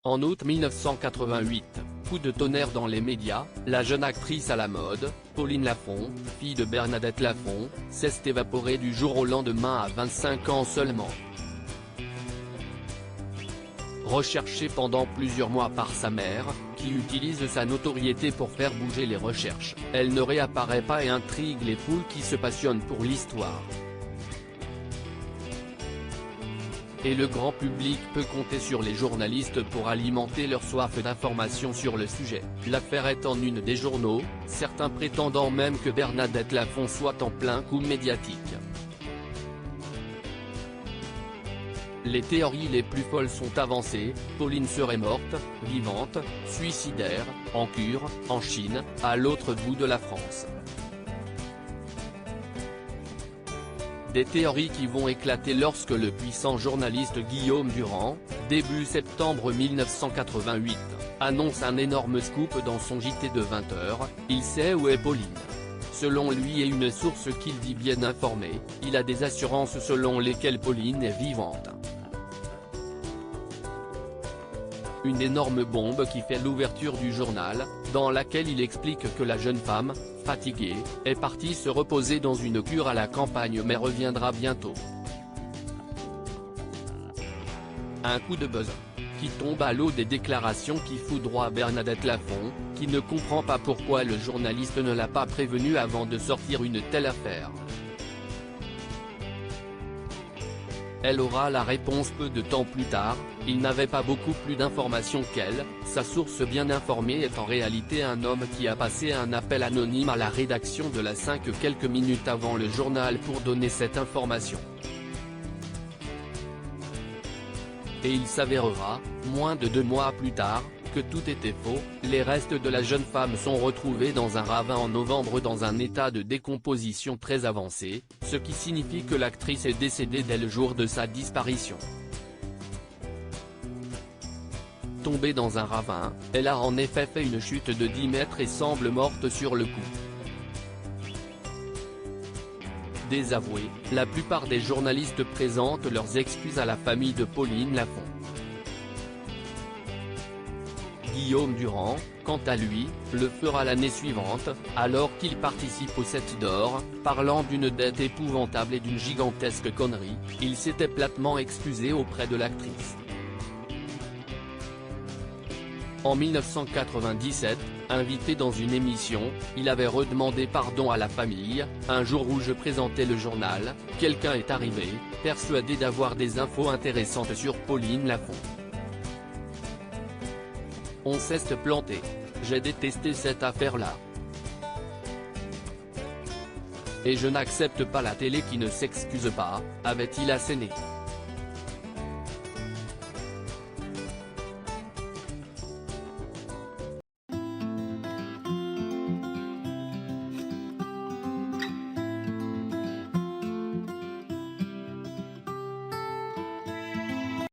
En août 1988, coup de tonnerre dans les médias, la jeune actrice à la mode, Pauline Lafont, fille de Bernadette Lafont, s'est évaporée du jour au lendemain à 25 ans seulement. Recherchée pendant plusieurs mois par sa mère, qui utilise sa notoriété pour faire bouger les recherches, elle ne réapparaît pas et intrigue les foules qui se passionnent pour l'histoire. Et le grand public peut compter sur les journalistes pour alimenter leur soif d'information sur le sujet. L'affaire est en une des journaux, certains prétendant même que Bernadette Lafont soit en plein coup médiatique. Les théories les plus folles sont avancées: Pauline serait morte, vivante, suicidaire, en cure, en Chine, à l'autre bout de la France. Des théories qui vont éclater lorsque le puissant journaliste Guillaume Durand, début septembre 1988, annonce un énorme scoop dans son JT de 20h, il sait où est Pauline. Selon lui et une source qu'il dit bien informée, il a des assurances selon lesquelles Pauline est vivante. Une énorme bombe qui fait l'ouverture du journal, dans laquelle il explique que la jeune femme, fatiguée, est partie se reposer dans une cure à la campagne mais reviendra bientôt. Un coup de buzz qui tombe à l'eau des déclarations qui foudroient Bernadette Lafont, qui ne comprend pas pourquoi le journaliste ne l'a pas prévenue avant de sortir une telle affaire. Elle aura la réponse peu de temps plus tard: il n'avait pas beaucoup plus d'informations qu'elle. Sa source bien informée est en réalité un homme qui a passé un appel anonyme à la rédaction de la 5 quelques minutes avant le journal pour donner cette information. Et il s'avérera, moins de 2 mois plus tard, que tout était faux. Les restes de la jeune femme sont retrouvés dans un ravin en novembre dans un état de décomposition très avancé, ce qui signifie que l'actrice est décédée dès le jour de sa disparition. Tombée dans un ravin, elle a en effet fait une chute de 10 mètres et semble morte sur le coup. Désavoué, la plupart des journalistes présentent leurs excuses à la famille de Pauline Lafont. Guillaume Durand, quant à lui, le fera l'année suivante, alors qu'il participe au 7 d'or, parlant d'une dette épouvantable et d'une gigantesque connerie. Il s'était platement excusé auprès de l'actrice. En 1997, invité dans une émission, il avait redemandé pardon à la famille. Un jour où je présentais le journal, quelqu'un est arrivé, persuadé d'avoir des infos intéressantes sur Pauline Lafont. On s'est planté. J'ai détesté cette affaire-là. Et je n'accepte pas la télé qui ne s'excuse pas, avait-il asséné.